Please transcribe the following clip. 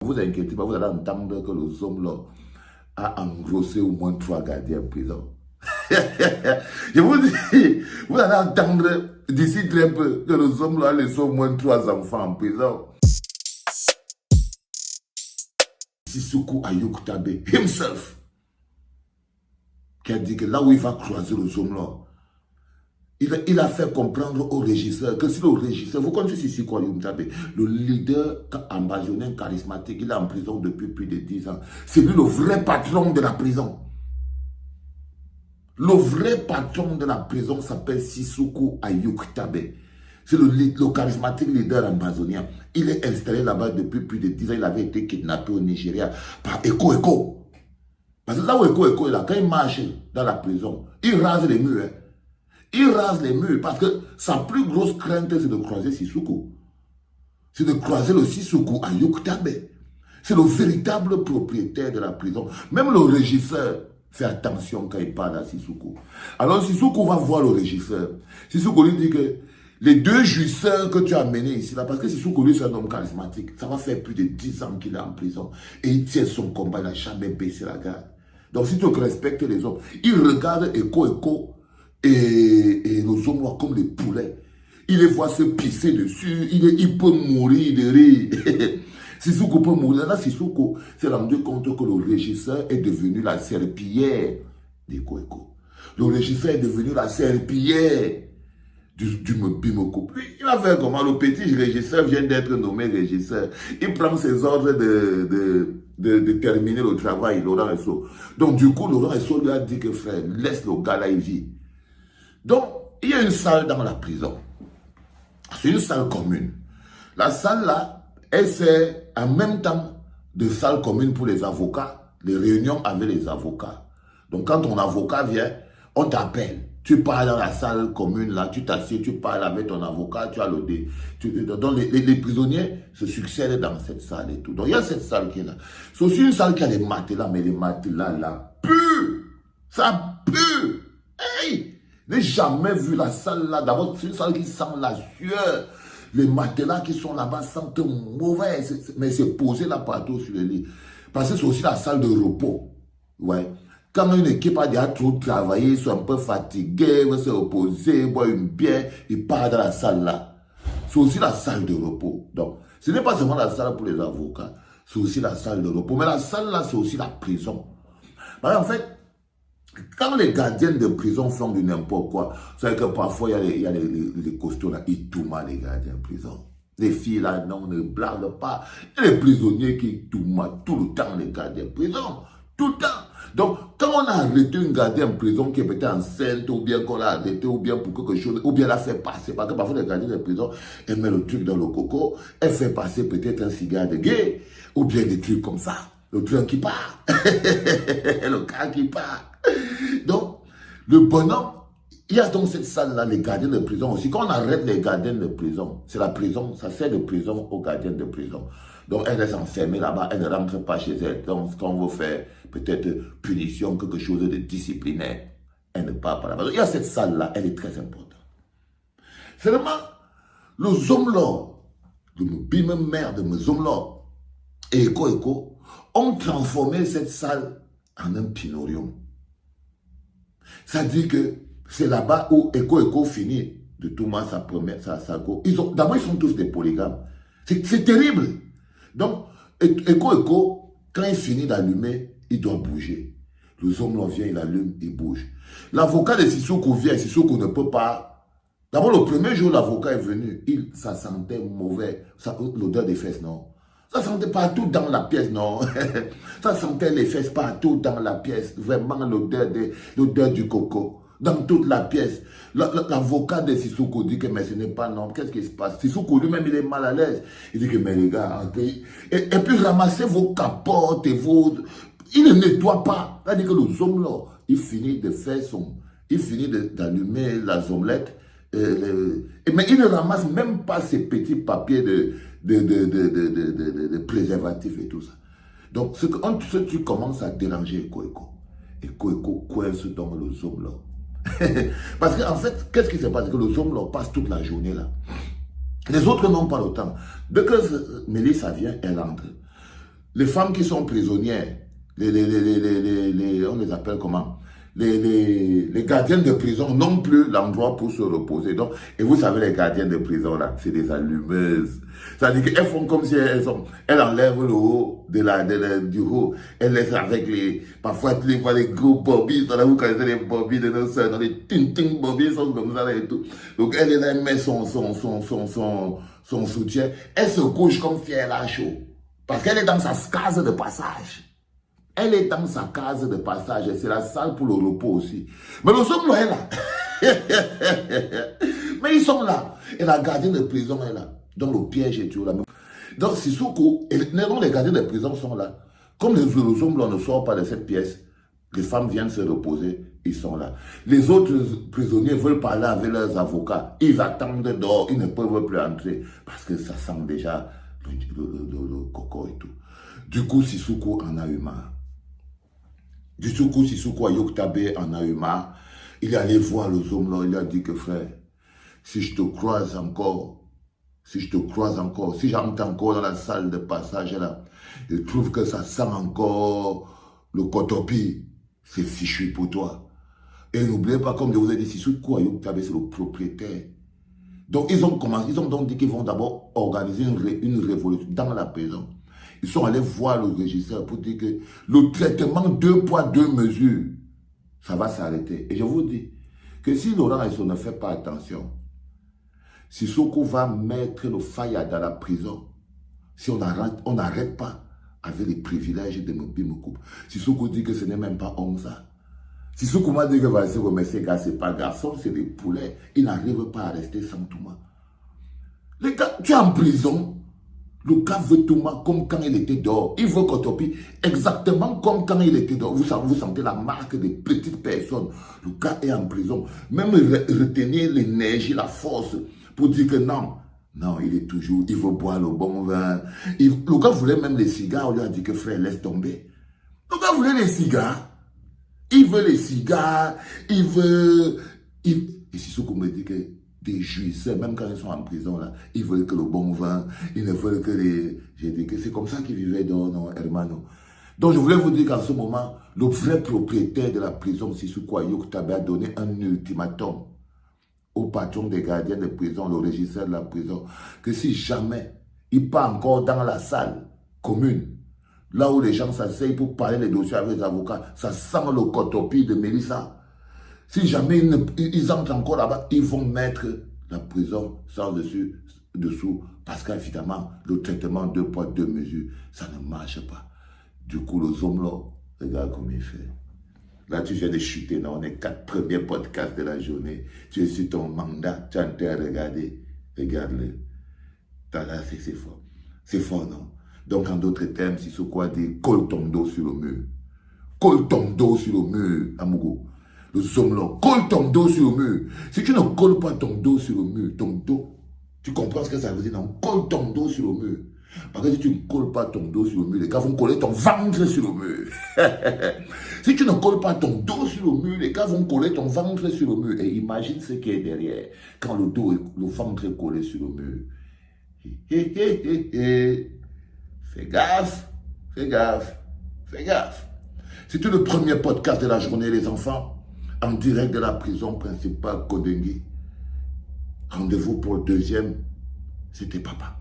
vous inquiétez pas, vous allez entendre que le homme là a engrossé au moins 3 gardiens en prison. Je vous dis, vous allez entendre d'ici très peu que le homme là a laissé au moins 3 enfants en prison. Sissoko Ayuk Tabe himself, qui a dit que là où il va croiser le homme là, il a fait comprendre au régisseur que si le régisseur, vous connaissez Sissoko Ayuk Tabe, le leader ambazonien charismatique, il est en prison depuis plus de 10 ans. C'est lui le vrai patron de la prison. Le vrai patron de la prison s'appelle Sissoko Ayuk Tabe. C'est le charismatique leader ambazonien. Il est installé là-bas depuis plus de 10 ans. Il avait été kidnappé au Nigeria par Eko Eko. Parce que là où Eko Eko est là, quand il marche dans la prison, il rase les murs. Hein. Il rase les murs parce que sa plus grosse crainte, c'est de croiser Sissoko. C'est de croiser le Sissoko Ayuk Tabe. C'est le véritable propriétaire de la prison. Même le régisseur fait attention quand il parle à Sissoko. Alors Sissoko va voir le régisseur. Sissoko lui dit que les 2 jouisseurs que tu as amenés ici, là, parce que Sissoko lui c'est un homme charismatique, ça va faire plus de 10 ans qu'il est en prison. Et il tient son combat, il n'a jamais baissé la garde. Donc si tu respectes les hommes, il regarde Eko Eko et nos hommes comme des poulets. Il les voit se pisser dessus, il peut mourir de rire. Sissoko peut mourir. Là, Sissoko s'est rendu compte que le régisseur est devenu la serpillière d'Eko Eko. Le régisseur est devenu la serpillière du Bimoko. Puis, il va faire comment? Le petit régisseur vient d'être nommé régisseur. Il prend ses ordres de terminer le travail, Laurent Esso. Donc, du coup, Laurent Esso lui a dit que frère, laisse le gars là, il vit. Donc, il y a une salle dans la prison. C'est une salle commune. La salle là, elle sert en même temps de salle commune pour les avocats, les réunions avec les avocats. Donc, quand ton avocat vient, on t'appelle. Tu pars dans la salle commune, là, tu t'assieds, tu parles avec ton avocat, tu as le dé. Donc, les prisonniers se succèdent dans cette salle et tout. Donc, il y a cette salle qui est là. C'est aussi une salle qui a les matelas, mais les matelas, là, puent. Ça pue. Hey! Je n'ai jamais vu la salle, là. D'abord, c'est une salle qui sent la sueur. Les matelas qui sont là-bas sentent mauvais. Mais c'est posé là partout sur le lit. Parce que c'est aussi la salle de repos. Ouais. Quand une équipe a déjà trop travaillé, ils sont un peu fatigués, ils vont se reposer, boire une bière, ils partent dans la salle là. C'est aussi la salle de repos. Donc, ce n'est pas seulement la salle pour les avocats, c'est aussi la salle de repos. Mais la salle là, c'est aussi la prison. Parce qu'en fait, quand les gardiens de prison font du n'importe quoi, vous savez que parfois, il y a les costauds là, ils tout mal les gardiens de prison. Les filles là, non, ne blaguent pas. Il y a les prisonniers qui tout mal tout le temps les gardiens de prison. Tout le temps. Donc, quand on a arrêté une gardienne en prison qui est peut-être enceinte, ou bien qu'on l'a arrêté, ou bien pour quelque chose, ou bien elle a fait passer, parce que parfois les gardiennes de prison, elle met le truc dans le coco, elle fait passer peut-être un cigare de gay, ou bien des trucs comme ça. Le train qui part, le car qui part. Donc, le bonhomme, il y a donc cette salle-là, les gardiens de prison aussi. Quand on arrête les gardiens de prison, c'est la prison, ça sert de prison aux gardiens de prison. Donc, elle reste enfermée là-bas, elle ne rentre pas chez elle. Donc, quand on veut faire peut-être punition, quelque chose de disciplinaire, elle ne part pas là-bas. Il y a cette salle-là, elle est très importante. Seulement, les hommes-là, le bim mère de mes hommes-là, et Eko ont transformé cette salle en un pinorium. C'est-à-dire que c'est là-bas où Eko finit de tout mal sa première, sa go. D'abord, ils sont tous des polygames. C'est terrible. Donc, Eko, quand il finit d'allumer, il doit bouger. Le homme vient, il allume, il bouge. L'avocat de Sissoko vient, Sissoko ne peut pas. D'abord, le premier jour, l'avocat est venu, ça sentait mauvais. L'odeur des fesses, non. Ça sentait partout dans la pièce, non. Ça sentait les fesses partout dans la pièce. Vraiment l'odeur du coco. Dans toute la pièce. L'avocat de Sissoko dit que mais ce n'est pas normal. Qu'est-ce qui se passe? Sissoko lui-même, il est mal à l'aise. Il dit que mais les gars, et puis ramassez vos capotes et vos... Il ne nettoie pas. C'est-à-dire que le homme là, il finit de faire il finit d'allumer la omelette. Mais il ne ramasse même pas ces petits papiers de préservatifs et tout ça. Donc, ce tu commences à déranger Eko coince dans le homme là. Parce qu'en fait, qu'est-ce qui se passe? Que les hommes là passent toute la journée là. Les autres n'ont pas le temps. Dès que Mélissa vient, elle entre. les femmes qui sont prisonnières, on les appelle comment? Les gardiens de prison n'ont plus l'endroit pour se reposer. Donc, et vous savez, les gardiens de prison, là, c'est des allumeuses. C'est-à-dire qu'elles font comme si elles enlèvent le haut du haut. Elles laissent avec parfois, tu les vois, les gros bobbies. Là, vous connaissez les bobbies de nos soeurs, les ting-ting bobbies sont comme ça, là, et tout. Donc, elle met son soutien. Elle se couche comme si elle a chaud. Parce qu'elle est dans sa case de passage. Elle est dans sa case de passage et c'est la salle pour le repos aussi. Mais le sommes est là. Mais ils sont là. Et la gardienne de prison est là. Donc le piège est toujours là. Donc Sissoko, les gardiens de prison sont là. Comme les hommes ne sortent pas de cette pièce, les femmes viennent se reposer, ils sont là. Les autres prisonniers veulent parler avec leurs avocats. Ils attendent dehors, ils ne peuvent plus entrer. Parce que ça sent déjà le coco et tout. Du coup, Sissoko en a eu marre. Sissoko Ayok Tabé en a eu marre. Il est allé voir les hommes là, il a dit que frère, si je te croise encore, si j'entre encore dans la salle de passage là, je trouve que ça sent encore le kotopi, c'est fichu pour toi. Et n'oubliez pas, comme je vous ai dit, Sissoko Ayok Tabé, c'est le propriétaire. Donc ils ont donc dit qu'ils vont d'abord organiser une révolution dans la prison. Ils sont allés voir le régisseur pour dire que le traitement 2 poids 2 mesures, ça va s'arrêter. Et je vous dis que si Laurent Esso ne fait pas attention, Sissoko va mettre le faïa dans la prison si on n'arrête pas avec les privilèges de Mbimoukou. Sissoko dit que ce n'est même pas homme ça. Sissoko m'a dit que mais ces gars, ce n'est pas garçon, c'est des poulets. Ils n'arrivent pas à rester sans Touma. Les gars, tu es en prison. Le gars veut Touma comme quand il était dehors. Il veut Kotopi exactement comme quand il était dehors. Vous sentez la marque des petites personnes. Le gars est en prison. Même retenir l'énergie, la force pour dire que non. Non, il est toujours, il veut boire le bon vin. Le gars voulait même les cigares. On lui a dit que frère, laisse tomber. Le gars voulait les cigares. Il veut les cigares. Il veut... Et c'est ce qu'on me dit que des jouisseurs, même quand ils sont en prison, là, ils veulent que le bon vin, ils ne veulent que les... J'ai dit que c'est comme ça qu'ils vivaient dans nos hermanos. Donc je voulais vous dire qu'en ce moment, le vrai propriétaire de la prison, Sissoko Ayok Tabé, a donné un ultimatum au patron des gardiens de prison, le régisseur de la prison, que si jamais il part encore dans la salle commune, là où les gens s'asseyent pour parler les dossiers avec les avocats, ça sent le kotopi de Mélissa. Si jamais ils entrent encore là-bas, ils vont mettre la prison sans dessous, parce qu'évidemment, le traitement 2 poids 2 mesures, ça ne marche pas. Du coup, le zoom là, regarde comment il fait. Là, tu viens de chuter dans les 4 premiers podcasts de la journée. Tu es sur ton mandat, tu es en train de regarder. Regarde-le. Là, c'est fort. C'est fort, non? Donc, en d'autres termes, Sissoko a dit, colle ton dos sur le mur. Colle ton dos sur le mur, Amougou. Le somme là, colle ton dos sur le mur. Si tu ne colles pas ton dos sur le mur, ton dos, tu comprends ce que ça veut dire, non? Colle ton dos sur le mur. Parce que si tu ne colles pas ton dos sur le mur, les gars vont coller ton ventre sur le mur. Si tu ne colles pas ton dos sur le mur, les gars vont coller ton ventre sur le mur. Et imagine ce qui est derrière, quand le dos et le ventre est collé sur le mur. Fais gaffe, fais gaffe, fais gaffe. C'était le premier podcast de la journée, les enfants. En direct de la prison principale Kodengui. Rendez-vous pour le deuxième. C'était papa.